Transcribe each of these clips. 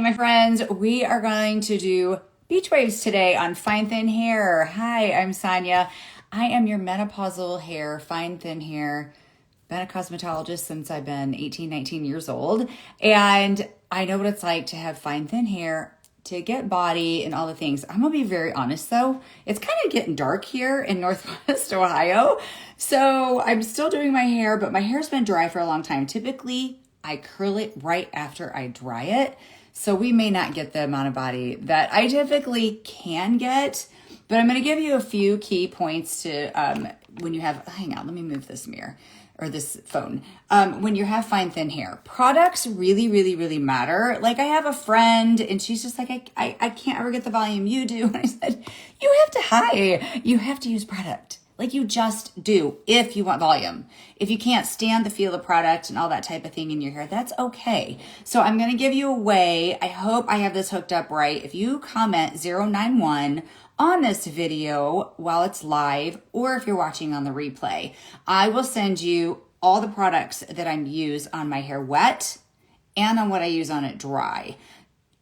my friends. We are going to do beach waves today on fine thin hair. Hi, I'm Sonia. I am your menopausal hair, fine thin hair. Been a cosmetologist since I've been 18, 19 years old. And I know what it's like to have fine thin hair, to get body and all the things. I'm gonna be very honest though. It's kind of getting dark here in Northwest Ohio. So I'm still doing my hair, but my hair's been dry for a long time. Typically, I curl it right after I dry it. So we may not get the amount of body that I typically can get, but I'm going to give you a few key points to when you have, hang on, let me move this mirror or this phone. When you have fine, thin hair, products really, really, really matter. Like I have a friend and she's just like, I can't ever get the volume you do. And I said, you have to use product. Like you just do if you want volume. If you can't stand the feel of product and all that type of thing in your hair, that's okay. So I'm going to give you a way. I hope I have this hooked up right. If you comment 091 on this video while it's live, or if you're watching on the replay, I will send you all the products that I use on my hair wet and on what I use on it dry.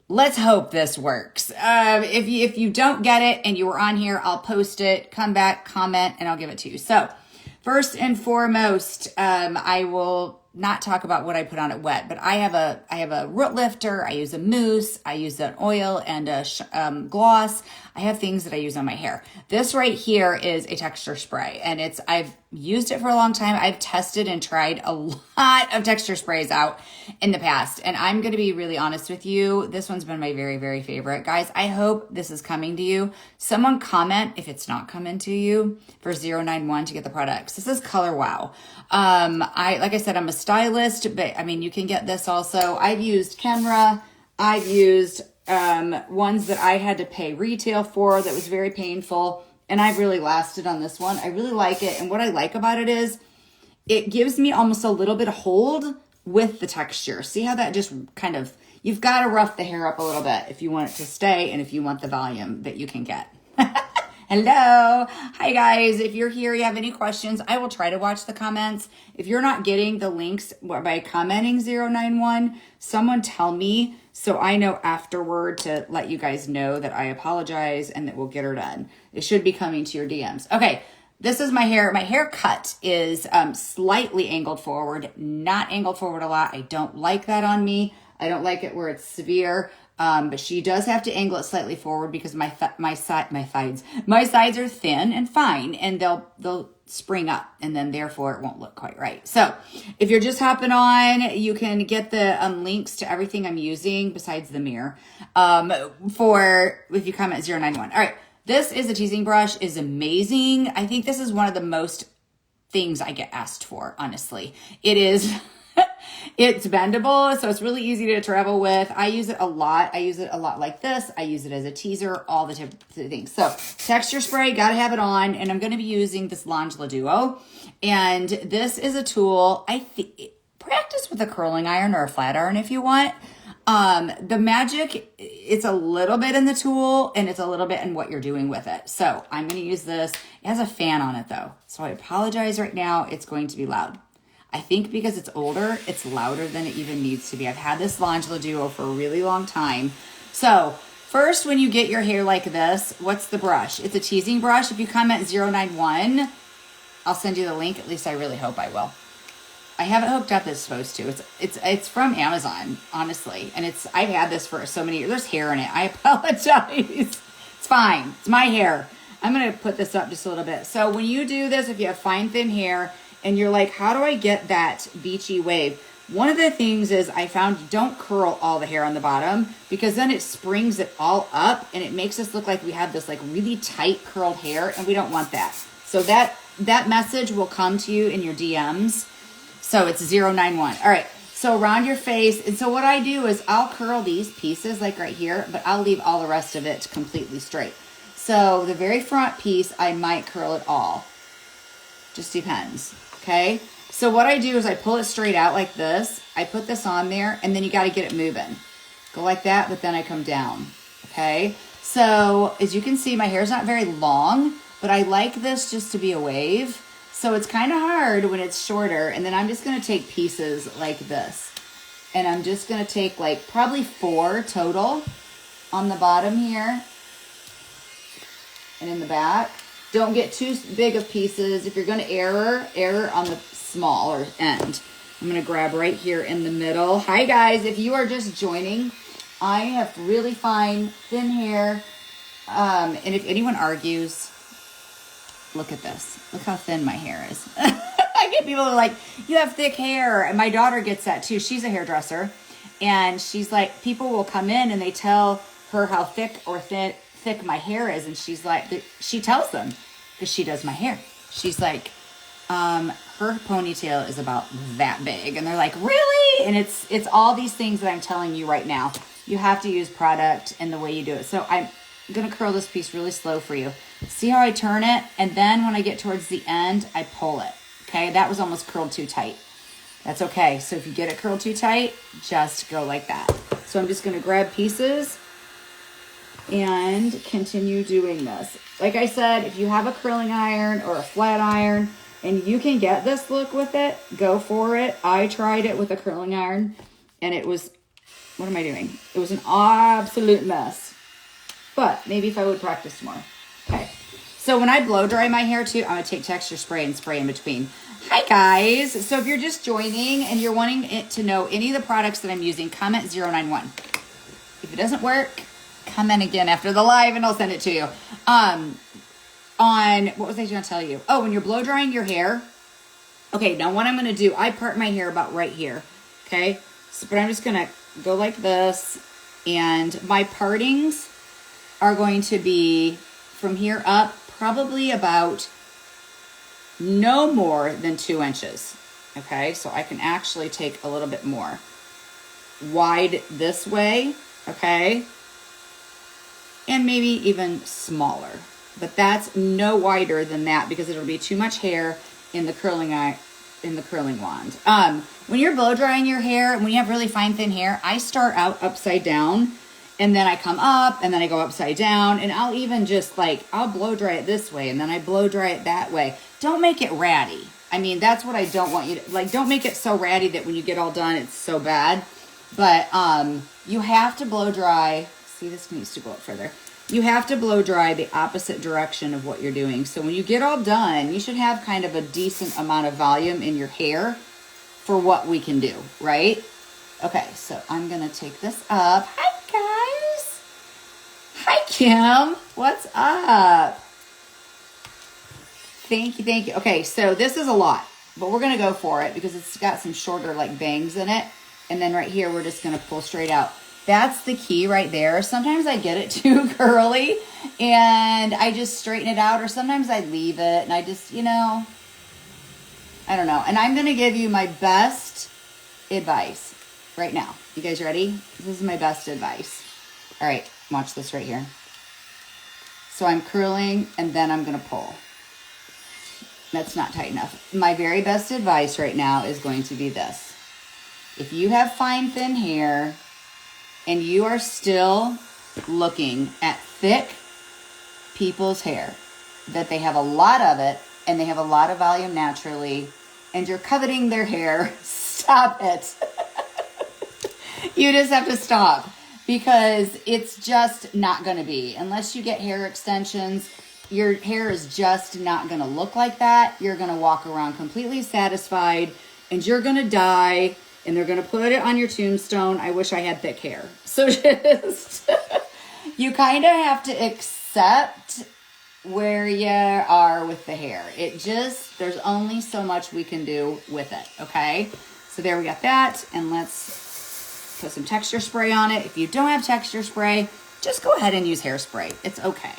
Let's hope this works. If you don't get it and you were on here, I'll post it, come back, comment, and I'll give it to you. So first and foremost, I will not talk about what I put on it wet, but I have a root lifter. I use a mousse. I use an oil and a gloss. I have things that I use on my hair. This right here is a texture spray, and I've used it for a long time. I've tested and tried a lot of texture sprays out in the past, and I'm going to be really honest with you. This one's been my very, very favorite. Guys, I hope this is coming to you. Someone comment if it's not coming to you for 091 to get the products. This is Color Wow. Like I said, I'm a stylist, but I mean, you can get this also. I've used KENRA. I've used ones that I had to pay retail for that was very painful, and I've really lasted on this one. I really like it, and what I like about it is it gives me almost a little bit of hold with the texture. See how that just kind of, you've got to rough the hair up a little bit if you want it to stay and if you want the volume that you can get. Hello. Hi guys. If you're here, you have any questions, I will try to watch the comments. If you're not getting the links by commenting 091, someone tell me so I know afterward to let you guys know that I apologize and that we'll get her done. It should be coming to your DMs. Okay. This is my hair. My haircut is slightly angled forward, not angled forward a lot. I don't like that on me. I don't like it where it's severe. But she does have to angle it slightly forward because my sides are thin and fine, and they'll spring up, and then therefore it won't look quite right. So if you're just hopping on, you can get the links to everything I'm using besides the mirror if you comment 091. All right. This is a teasing brush, is amazing. I think this is one of the most things I get asked for, honestly. It is, it's bendable, so it's really easy to travel with. I use it a lot. I use it a lot like this. I use it as a teaser, all the types of things. So texture spray, gotta have it on, and I'm gonna be using this Langela Duo. And this is a tool, practice with a curling iron or a flat iron if you want. The magic, it's a little bit in the tool and it's a little bit in what you're doing with it. So I'm going to use this. It has a fan on it though. So I apologize right now. It's going to be loud. I think because it's older, it's louder than it even needs to be. I've had this Langela Duo for a really long time. So first, when you get your hair like this, what's the brush? It's a teasing brush. If you comment 091, I'll send you the link. At least I really hope I will. I have it hooked up as supposed to. It's from Amazon, honestly. And I've had this for so many years. There's hair in it. I apologize. It's fine. It's my hair. I'm going to put this up just a little bit. So when you do this, if you have fine, thin hair and you're like, how do I get that beachy wave? One of the things is I found you don't curl all the hair on the bottom because then it springs it all up and it makes us look like we have this like really tight curled hair, and we don't want that. So that message will come to you in your DMs. So it's 091. All right. So around your face. And so what I do is I'll curl these pieces like right here, but I'll leave all the rest of it completely straight. So the very front piece, I might curl it all. Just depends. Okay. So what I do is I pull it straight out like this. I put this on there, and then you got to get it moving. Go like that, but then I come down. Okay. So as you can see, my hair is not very long, but I like this just to be a wave. So it's kind of hard when it's shorter, and then I'm just going to take pieces like this. And I'm just going to take like probably 4 total on the bottom here and in the back. Don't get too big of pieces. If you're going to err on the smaller end. I'm going to grab right here in the middle. Hi guys, if you are just joining, I have really fine, thin hair. And if anyone argues, look at this. Look how thin my hair is. I get people who are like, you have thick hair. And my daughter gets that too. She's a hairdresser. And she's like, people will come in and they tell her how thick or thick my hair is. And she's like, she tells them because she does my hair. She's like, her ponytail is about that big. And they're like, really? And it's all these things that I'm telling you right now. You have to use product and the way you do it. So I'm going to curl this piece really slow for you. See how I turn it? And then when I get towards the end, I pull it. Okay, that was almost curled too tight. That's okay. So if you get it curled too tight, just go like that. So I'm just going to grab pieces and continue doing this. Like I said, if you have a curling iron or a flat iron and you can get this look with it, go for it. I tried it with a curling iron and it was, what am I doing? It was an absolute mess. But maybe if I would practice more. Okay. So when I blow dry my hair too, I'm going to take texture spray and spray in between. Hi guys. So if you're just joining and you're wanting it to know any of the products that I'm using, comment 091. If it doesn't work, comment again after the live and I'll send it to you. On, what was I going to tell you? Oh, when you're blow drying your hair. Okay, now what I'm going to do, I part my hair about right here. Okay. So, but I'm just going to go like this. And my partings are going to be from here up, probably about no more than 2 inches. Okay, so I can actually take a little bit more. Wide this way, okay? And maybe even smaller. But that's no wider than that because it'll be too much hair in the curling wand. When you're blow drying your hair, when you have really fine thin hair, I start out upside down. And then I come up and then I go upside down and I'll even just like, I'll blow dry it this way and then I blow dry it that way. Don't make it ratty. I mean, that's what I don't want you to, like, don't make it so ratty that when you get all done, it's so bad. But you have to blow dry. See, this needs to go up further. You have to blow dry the opposite direction of what you're doing. So when you get all done, you should have kind of a decent amount of volume in your hair for what we can do, right? Okay, so I'm going to take this up. Hi, guys. Hi, Kim. What's up? Thank you, thank you. Okay, so this is a lot, but we're going to go for it because it's got some shorter like bangs in it. And then right here, we're just going to pull straight out. That's the key right there. Sometimes I get it too curly and I just straighten it out, or sometimes I leave it and I just, you know, I don't know. And I'm going to give you my best advice right now. You guys ready? This is my best advice. All right, watch this right here. So I'm curling and then I'm going to pull. That's not tight enough. My very best advice right now is going to be this. If you have fine, thin hair and you are still looking at thick people's hair, that they have a lot of it and they have a lot of volume naturally, and you're coveting their hair, stop it. You just have to stop because it's just not going to be. Unless you get hair extensions, your hair is just not going to look like that. You're going to walk around completely satisfied and you're going to die and they're going to put it on your tombstone. I wish I had thick hair. So just, you kind of have to accept where you are with the hair. It just, there's only so much we can do with it. Okay. So there we got that. And let's put some texture spray on it. If you don't have texture spray, just go ahead and use hairspray. It's okay.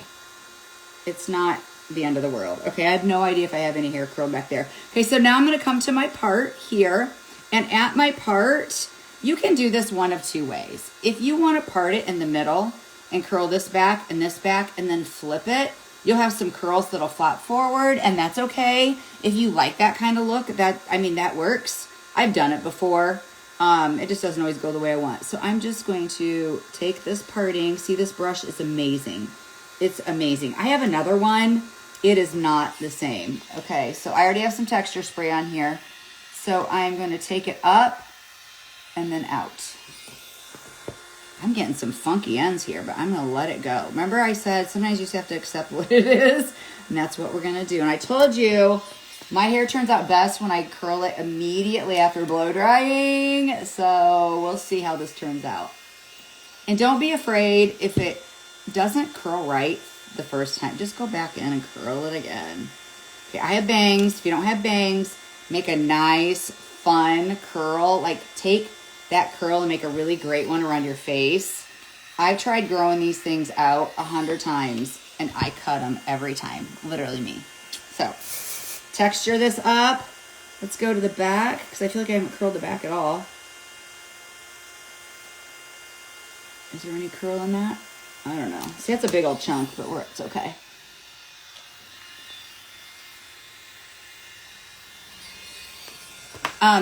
It's not the end of the world. Okay, I have no idea if I have any hair curled back there. Okay, so now I'm going to come to my part here. And at my part, you can do this one of 2 ways. If you want to part it in the middle and curl this back and then flip it, you'll have some curls that'll flop forward, and that's okay. If you like that kind of look, that works. I've done it before. It just doesn't always go the way I want. So I'm just going to take this parting. See, this brush is amazing. It's amazing. I have another one. It is not the same. Okay, so I already have some texture spray on here. So I'm going to take it up and then out. I'm getting some funky ends here, but I'm going to let it go. Remember I said sometimes you just have to accept what it is, and that's what we're going to do. And I told you, my hair turns out best when I curl it immediately after blow drying, so we'll see how this turns out. And don't be afraid if it doesn't curl right the first time. Just go back in and curl it again. Okay, I have bangs. If you don't have bangs, make a nice, fun curl. Like, take that curl and make a really great one around your face. I've tried growing these things out 100 times, and I cut them every time. Literally me. So, texture this up. Let's go to the back, because I feel like I haven't curled the back at all. Is there any curl in that? I don't know. See, that's a big old chunk, but it's okay.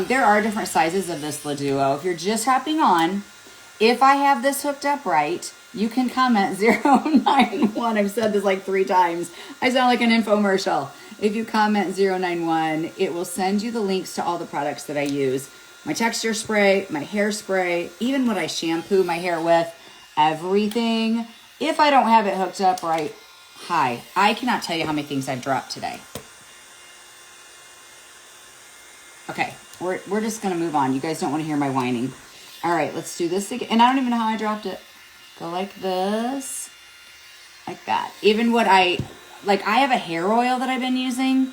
There are different sizes of this Le Duo. If you're just hopping on, if I have this hooked up right, you can comment 091. I've said this like 3 times. I sound like an infomercial. If you comment 091, it will send you the links to all the products that I use. My texture spray, my hairspray, even what I shampoo my hair with, everything. If I don't have it hooked up right, I cannot tell you how many things I've dropped today. Okay, we're just going to move on. You guys don't want to hear my whining. All right, let's do this again. And I don't even know how I dropped it. Go like this. Like that. Even what I have a hair oil that I've been using.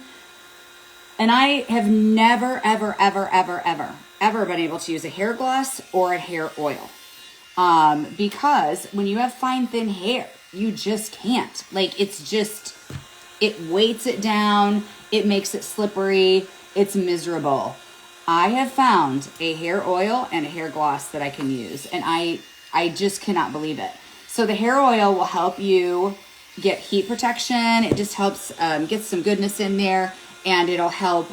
And I have never, ever, ever, ever, ever, ever been able to use a hair gloss or a hair oil. Because when you have fine, thin hair, you just can't. Like, it's just, it weights it down. It makes it slippery. It's miserable. I have found a hair oil and a hair gloss that I can use, and I just cannot believe it. So the hair oil will help you get heat protection. It just helps get some goodness in there, and it'll help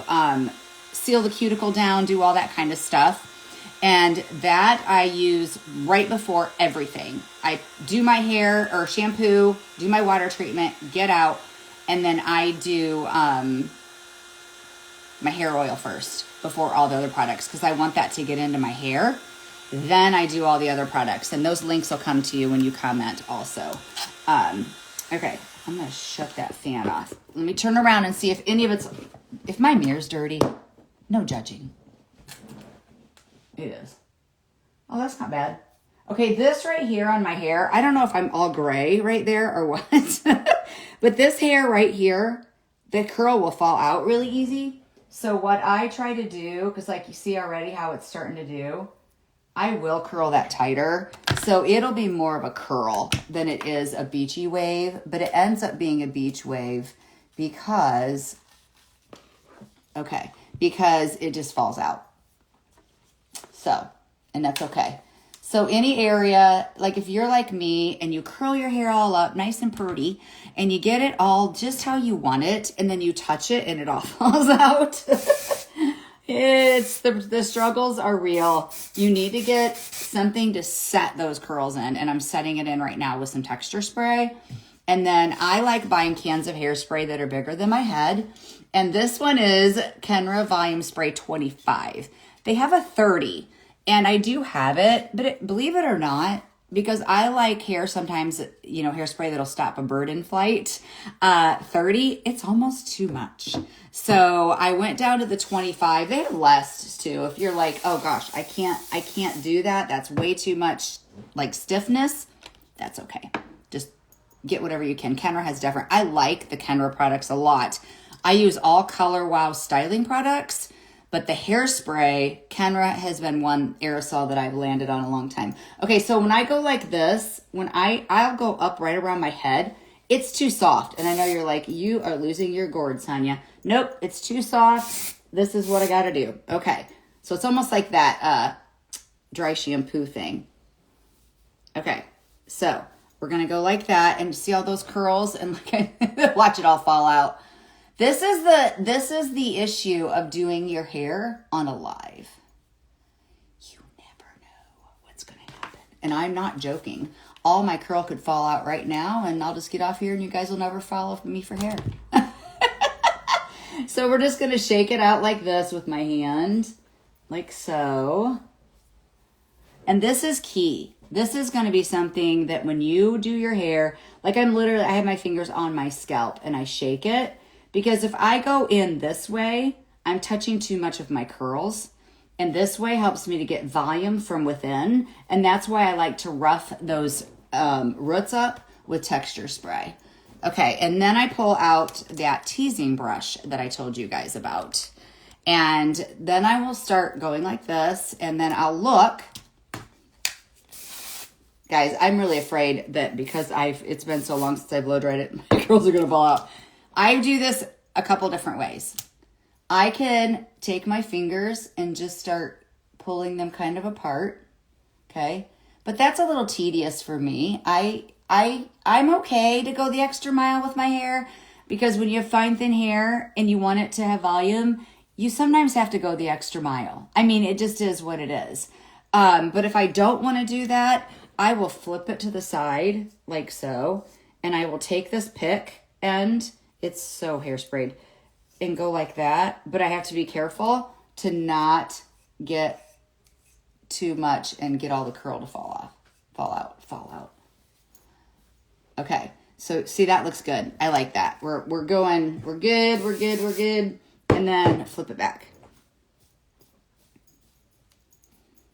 seal the cuticle down, do all that kind of stuff. And that I use right before everything. I do my hair or shampoo, do my water treatment, get out, and then I do my hair oil first before all the other products, because I want that to get into my hair. Then I do all the other products, and those links will come to you when you comment also. Okay, I'm going to shut that fan off. Let me turn around and see if any of if my mirror's dirty. No judging. It is. Oh, that's not bad. Okay, this right here on my hair, I don't know if I'm all gray right there or what, but this hair right here, the curl will fall out really easy. So what I try to do, because like you see already how it's starting to do, I will curl that tighter. So it'll be more of a curl than it is a beachy wave, but it ends up being a beach wave because it just falls out. So, and that's okay. So any area, like if you're like me and you curl your hair all up nice and pretty and you get it all just how you want it and then you touch it and it all falls out. The struggles are real. You need to get something to set those curls in, and I'm setting it in right now with some texture spray. And then I like buying cans of hairspray that are bigger than my head. And this one is KENRA Volume Spray 25. They have a 30. And I do have it, but believe it or not, because I like hair sometimes, hairspray that'll stop a bird in flight, 30, it's almost too much. So I went down to the 25. They have less too. If you're like, oh gosh, I can't do that. That's way too much like stiffness. That's okay. Just get whatever you can. KENRA has different. I like the KENRA products a lot. I use all Color Wow styling products. But the hairspray, KENRA has been one aerosol that I've landed on a long time. Okay, so when I go like this, I'll go up right around my head, it's too soft. And I know you're like, you are losing your gourd, Sonia. Nope, it's too soft. This is what I got to do. Okay, so it's almost like that dry shampoo thing. Okay, so we're going to go like that and see all those curls and watch it all fall out. This is the issue of doing your hair on a live. You never know what's going to happen. And I'm not joking. All my curl could fall out right now, and I'll just get off here, and you guys will never follow me for hair. So we're just going to shake it out like this with my hand, like so. And this is key. This is going to be something that when you do your hair, like I have my fingers on my scalp and I shake it, because if I go in this way, I'm touching too much of my curls. And this way helps me to get volume from within. And that's why I like to rough those roots up with texture spray. Okay, and then I pull out that teasing brush that I told you guys about. And then I will start going like this, and then I'll look. Guys, I'm really afraid that because it's been so long since I've blow dried it, my curls are gonna fall out. I do this a couple different ways. I can take my fingers and just start pulling them kind of apart, okay? But that's a little tedious for me. I'm okay to go the extra mile with my hair, because when you have fine, thin hair and you want it to have volume, you sometimes have to go the extra mile. I mean, it just is what it is. But if I don't want to do that, I will flip it to the side like so, and I will take this pick end, it's so hairsprayed, and go like that. But I have to be careful to not get too much and get all the curl to fall out. Okay, so see, that looks good. I like that. We're good. And then flip it back.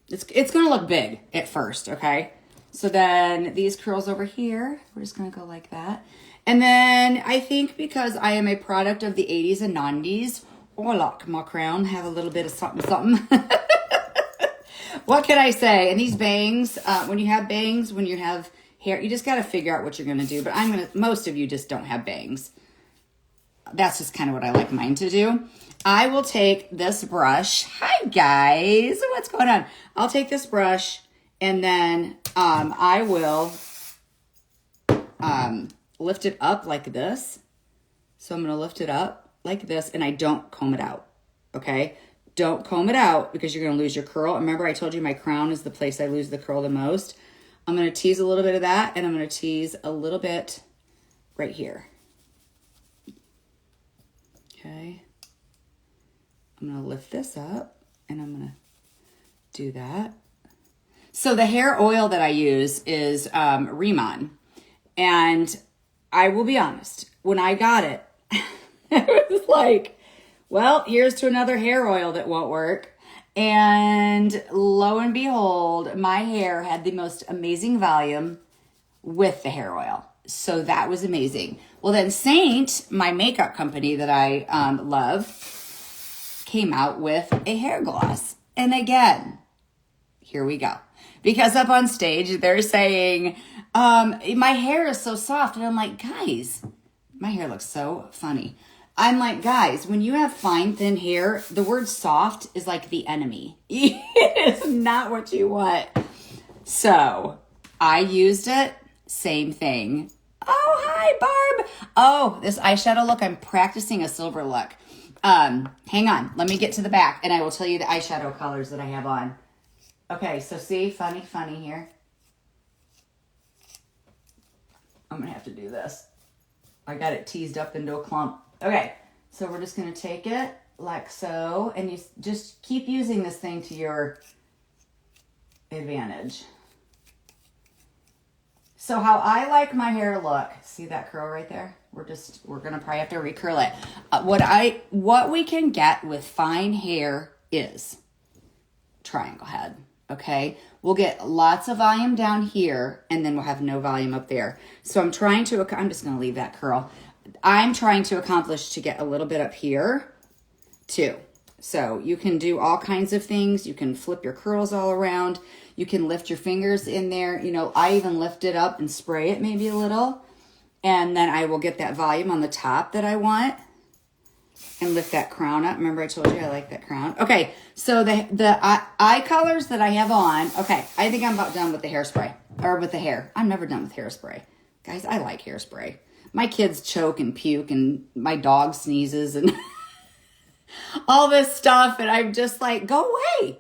It's gonna look big at first, okay? So then these curls over here, we're just gonna go like that. And then I think because I am a product of the 80s and 90s, look, my crown have a little bit of something. What can I say? And these bangs, when you have bangs, when you have hair, you just got to figure out what you're going to do. But most of you just don't have bangs. That's just kind of what I like mine to do. I will take this brush. Hi, guys. What's going on? I'll take this brush, and then I will lift it up like this. So I'm going to lift it up like this, and I don't comb it out, okay? Don't comb it out because you're going to lose your curl. Remember, I told you my crown is the place I lose the curl the most. I'm going to tease a little bit of that, and I'm going to tease a little bit right here. Okay. I'm going to lift this up, and I'm going to do that. So the hair oil that I use is Remon. And I will be honest, when I got it, I was like, well, here's to another hair oil that won't work. And lo and behold, my hair had the most amazing volume with the hair oil. So that was amazing. Well, then Saint, my makeup company that I love, came out with a hair gloss. And again, here we go. Because up on stage, they're saying, my hair is so soft. And I'm like, guys, my hair looks so funny. I'm like, guys, when you have fine, thin hair, the word soft is like the enemy. It is not what you want. So I used it. Same thing. Oh, hi, Barb. Oh, this eyeshadow look. I'm practicing a silver look. Hang on. Let me get to the back, and I will tell you the eyeshadow colors that I have on. Okay, so see, funny here. I'm going to have to do this. I got it teased up into a clump. Okay, so we're just going to take it like so, and you just keep using this thing to your advantage. So how I like my hair to look, see that curl right there? We're going to probably have to recurl it. What we can get with fine hair is triangle head, okay? We'll get lots of volume down here, and then we'll have no volume up there. So I'm just going to leave that curl. I'm trying to accomplish to get a little bit up here too. So you can do all kinds of things. You can flip your curls all around. You can lift your fingers in there. You know, I even lift it up and spray it maybe a little. And then I will get that volume on the top that I want and lift that crown up. Remember I told you I like that crown? Okay, so the eye colors that I have on, okay, I think I'm about done with the hairspray, or with the hair. I'm never done with hairspray. Guys, I like hairspray. My kids choke and puke, and my dog sneezes, and all this stuff, and I'm just like, go away.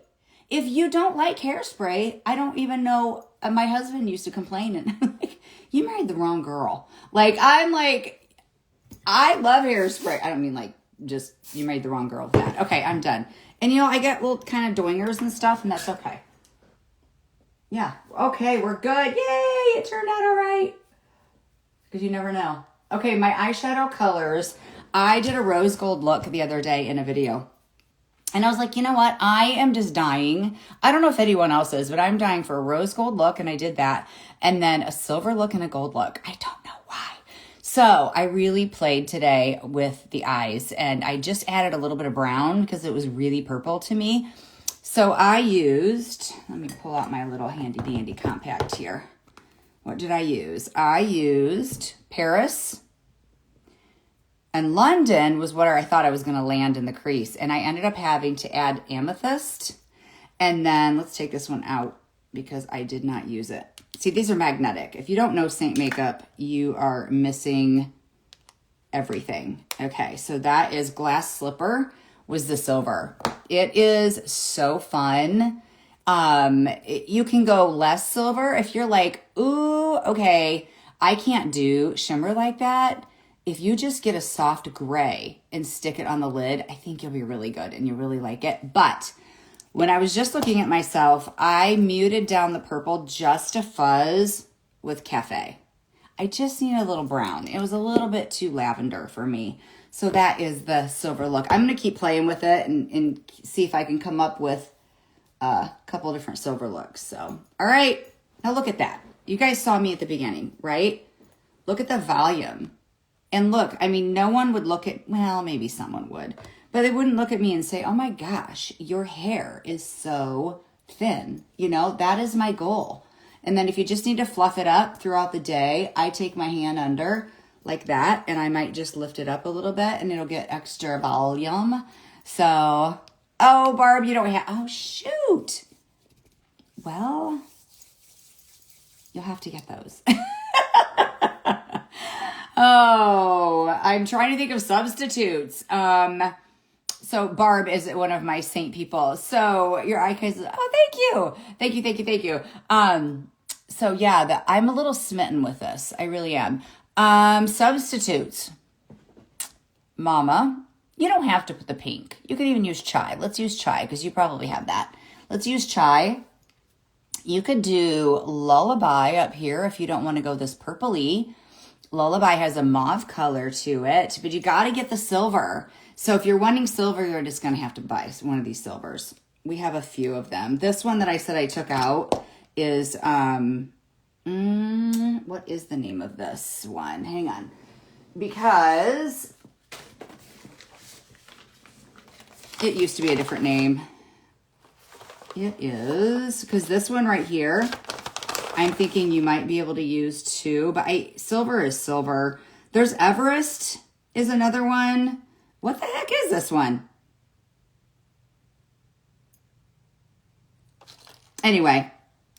If you don't like hairspray, I don't even know. My husband used to complain, and I'm like, you married the wrong girl. Like, I'm like, I love hairspray. I don't mean like, just, you married the wrong girl with that. Okay, I'm done. And you know, I get little kind of doingers and stuff, and that's okay. Yeah. Okay, we're good. Yay! It turned out all right. Because you never know. Okay, my eyeshadow colors. I did a rose gold look the other day in a video. And I was like, you know what? I am just dying. I don't know if anyone else is, but I'm dying for a rose gold look, and I did that. And then a silver look and a gold look. I don't know why. So I really played today with the eyes, and I just added a little bit of brown because it was really purple to me. So I used, let me pull out my little handy dandy compact here. What did I use? I used Paris. And London was what I thought I was going to land in the crease. And I ended up having to add amethyst. And then let's take this one out because I did not use it. See, these are magnetic. If you don't know Saint makeup, you are missing everything. Okay, so that is Glass Slipper was the silver. It is so fun. You can go less silver if you're like, ooh, okay, I can't do shimmer like that. If you just get a soft gray and stick it on the lid, I think you'll be really good and you'll really like it. But when I was just looking at myself, I muted down the purple just a fuzz with Cafe. I just need a little brown. It was a little bit too lavender for me. So that is the silver look. I'm going to keep playing with it and see if I can come up with a couple different silver looks. So, all right. Now look at that. You guys saw me at the beginning, right? Look at the volume. And look, I mean, no one would look at, well, maybe someone would, but they wouldn't look at me and say, oh my gosh, your hair is so thin. You know, that is my goal. And then if you just need to fluff it up throughout the day, I take my hand under like that, and I might just lift it up a little bit and it'll get extra volume. So, oh, Barb, you don't have, oh, shoot. Well, you'll have to get those. Oh, I'm trying to think of substitutes. So Barb is one of my Saint people. So your eye case, oh, thank you. Thank you, thank you, thank you. So yeah, I'm a little smitten with this. I really am. Substitutes. Mama, you don't have to put the pink. You could even use chai. Let's use chai because you probably have that. Let's use chai. You could do Lullaby up here if you don't want to go this purpley. Lullaby has a mauve color to it, but you got to get the silver. So if you're wanting silver, you're just going to have to buy one of these silvers. We have a few of them. This one that I said I took out is, what is the name of this one? Hang on. Because it used to be a different name. It is, because this one right here, I'm thinking you might be able to use too, but silver is silver. There's Everest is another one. What the heck is this one? Anyway,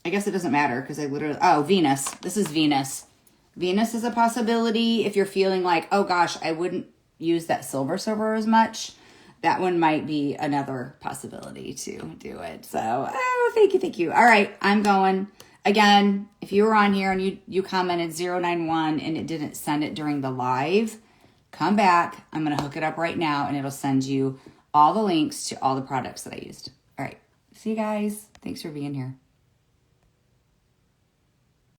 I guess it doesn't matter because I literally, oh, Venus. This is Venus. Venus is a possibility if you're feeling like, oh gosh, I wouldn't use that silver as much. That one might be another possibility to do it. So, oh, thank you, thank you. All right, I'm going. Again, if you were on here and you commented 091 and it didn't send it during the live, come back. I'm going to hook it up right now and it'll send you all the links to all the products that I used. All right. See you guys. Thanks for being here.